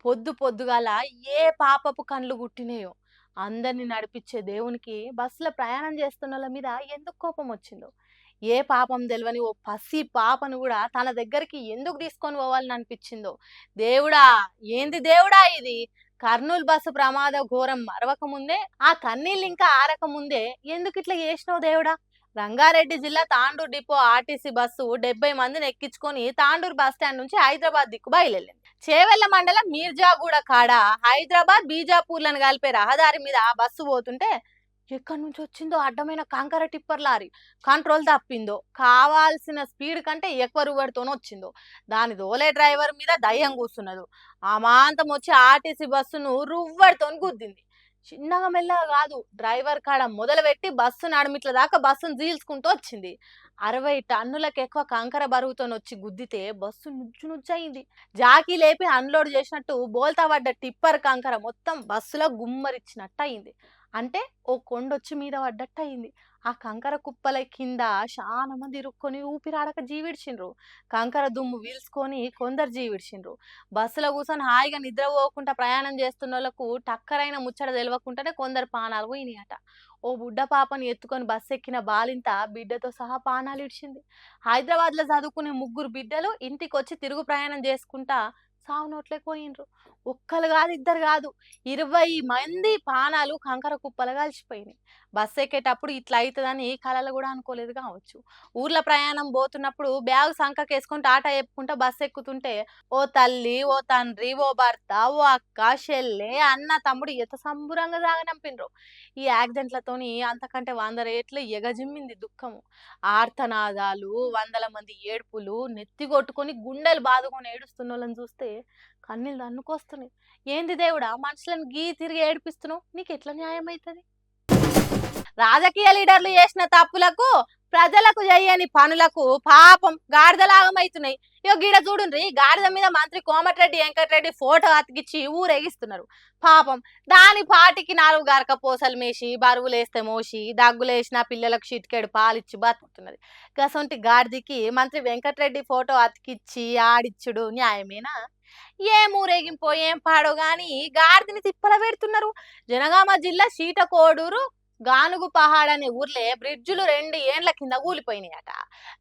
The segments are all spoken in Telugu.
పొద్దు పొద్దుగాల ఏ పాపపు కండ్లు గుట్టినాయో అందరిని నడిపించే దేవునికి బస్సులో ప్రయాణం చేస్తున్నోళ్ళ మీద ఎందుకు కోపం వచ్చిందో, ఏ పాపం తెలవని ఓ పసి పాపను కూడా తన దగ్గరికి ఎందుకు తీసుకొని పోవాలని అనిపించిందో. దేవుడా, ఏంది దేవుడా ఇది? కర్నూలు బస్సు ప్రమాద ఘోరం మరవక ముందే, ఆ కన్నీళ్ళు ఇంకా ఆరక ముందే ఎందుకు ఇట్లా చేసినావు దేవుడా? రంగారెడ్డి జిల్లా తాండూరు డిపో ఆర్టీసీ బస్సు 70 మందిని ఎక్కించుకొని తాండూరు బస్ స్టాండ్ నుంచి హైదరాబాద్ దిక్కు బయలుదేరింది. చేవెళ్ల మండలం మీర్జాగూడ కాడ హైదరాబాద్ బీజాపూర్లను కలిపే రహదారి మీద ఆ బస్సు పోతుంటే ఎక్కడి నుంచి వచ్చిందో అడ్డమైన కంకర టిప్పర్ లారీ కంట్రోల్ తప్పిందో, కావాల్సిన స్పీడ్ కంటే ఎక్కువ రువర్తోనే వచ్చిందో, దాని దోలే డ్రైవర్ మీద దయ్యం కూస్తున్నదో అమాంతం వచ్చి ఆర్టీసీ బస్సును రువ్వడితో గుద్దింది. చిన్నగా మెల్లగా కాదు, డ్రైవర్ కాడ మొదలుపెట్టి బస్సు నడుమిట్ల దాకా బస్సును జీల్చుకుంటూ వచ్చింది. 60 టన్నులకు ఎక్కువ కంకర బరువుతో వచ్చి గుద్దితే బస్సు నుజ్జు నుజ్జయింది. జాకీ లేపి అన్లోడ్ చేసినట్టు బోల్తా పడ్డ టిప్పర్ కంకర మొత్తం బస్సులో గుమ్మరిచ్చినట్టు అయింది. అంటే ఓ కొండొచ్చి మీద పడ్డట్టు అయింది. ఆ కంకర కుప్పల కింద చాలా మంది ఇరుక్కొని ఊపిరాడక జీవిడ్చిండ్రు. కంకర దుమ్ము వీల్చుకొని కొందరు జీవిడ్చిండ్రు. బస్సులో కూర్చొని హాయిగా నిద్రపోకుండా ప్రయాణం చేస్తున్నోళ్లకు టక్కరైన ముచ్చట తెలియకుండానే కొందరు పానాలు పోయినాయట. ఓ బుడ్డ పాపని ఎత్తుకొని బస్సు ఎక్కిన బాలింత బిడ్డతో సహా పానాలు ఇడిచింది. హైదరాబాద్ లో చదువుకునే 3 బిడ్డలు ఇంటికొచ్చి తిరుగు ప్రయాణం చేసుకుంటా సావు నోట్లేకి పోయిండ్రు. ఒక్కరు కాదు, ఇద్దరు కాదు, 20 మంది పానాలు కంకర కుప్పలు కలిసిపోయినాయి. బస్సు ఎక్కేటప్పుడు ఇట్లా అవుతుందని కలలు కూడా అనుకోలేదు కావచ్చు. ఊర్ల ప్రయాణం పోతున్నప్పుడు బ్యాగ్ సంకకేసుకొని టాటా చెప్పుకుంటా బస్సు ఎక్కుతుంటే ఓ తల్లి, ఓ తండ్రి, ఓ భర్త, ఓ అక్క, చెల్లె, అన్న, తమ్ముడు ఎంత సంబురంగా సాగనంపినరు. ఈ యాక్సిడెంట్లతోని అంతకంటే 100 రేట్లు ఎగజిమ్మింది దుఃఖము. ఆర్తనాదాలు, వందల మంది ఏడుపులు, నెత్తి కొట్టుకొని గుండెలు బాదుకొని ఏడుస్తున్న వాళ్ళని చూస్తే కన్నీళ్ళు దన్నుకొస్తున్నాయి. ఏంది దేవుడా, మనుషులను గీ తిరిగి ఏడిపిస్తున్నావు? నీకు ఎట్లా న్యాయం అవుతుంది? రాజకీయ లీడర్లు చేసిన తప్పులకు, ప్రజలకు చేయని పనులకు పాపం గాడిదలాగమైతున్నాయి. ఇగో గీడ చూడుండ్రి, గాడిద మీద మంత్రి కోమటిరెడ్డి వెంకటరెడ్డి ఫోటో అతికిచ్చి ఊరేగిస్తున్నారు. పాపం దాని పాటికి 4 గరక పూసలు మేసి, బరువులేస్తే మోసి, దగ్గులేసిన పిల్లలకు చిటికెడు పాలిచ్చి బతుకుతున్నది. గసొంటి గాడిదికి మంత్రి వెంకటరెడ్డి ఫోటో అతికిచ్చి ఆడిచ్చుడు న్యాయమేనా? ఏం ఊరేగింపో ఏం పాడో గాని గాడిదని తిప్పల పెడుతున్నారు. జనగామ జిల్లా సీటకోడూరు గానుగు పహాడ్ అనే ఊర్లే బ్రిడ్జులు 2 ఏండ్ల కింద కూలిపోయినాయట.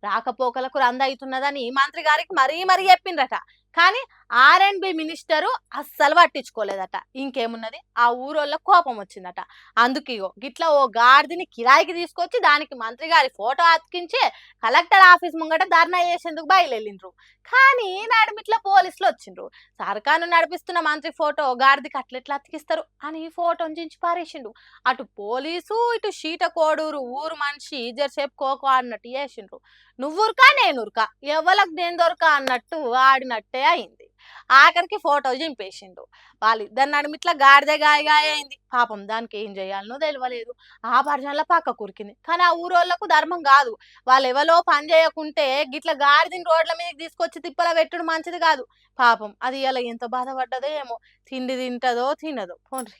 రాకపోకలకు రందవుతున్నదని మంత్రి గారికి మరీ చెప్పిండ్రట. కానీ ఆర్ఎండ్బి మినిస్టరు అస్సలు పట్టించుకోలేదట. ఇంకేమున్నది, ఆ ఊరోళ్ళ కోపం వచ్చిందట. అందుకేగో గిట్లా ఓ గాడిదని కిరాయికి తీసుకొచ్చి దానికి మంత్రి గారి ఫోటో అతికించి కలెక్టర్ ఆఫీస్ ముంగట ధర్నా చేసేందుకు బయలుదేరిండ్రు. కానీ నడిమిట్ల పోలీసులు వచ్చిండ్రు. సర్కారు నడిపిస్తున్న మంత్రి ఫోటో గాడిదికి అట్లెట్లా అతికిస్తారు అని ఫోటోని చించి పారేసిండు. అటు పోలీసు, ఇటు షీటకోడూరు ఊరు మనిషి జరసేపు కోకో అన్నట్టు చేసిండ్రు. నువ్వురుకా నేనురుకా, ఎవలకు దేని దొరక అన్నట్టు ఆడినట్టే అయింది. ఆఖరికి ఫోటో చింపేసిండు. వాళ్ళిద్దరు నడుమిట్లా గాడిదే గాయ అయింది. పాపం దానికి ఏం చేయాలనో తెలియలేదు. ఆ పర్జన్ల పక్క కురికింది. కానీ ఆ ఊరోళ్లకు ధర్మం కాదు. వాళ్ళు ఎవరో పని చేయకుంటే గిట్ల గాడిదని రోడ్ల మీదకి తీసుకొచ్చి తిప్పల పెట్టుడు మంచిది కాదు. పాపం అది ఇలా ఎంత బాధపడ్డదో ఏమో. తిండి తింటదో తినదో పోన్రి.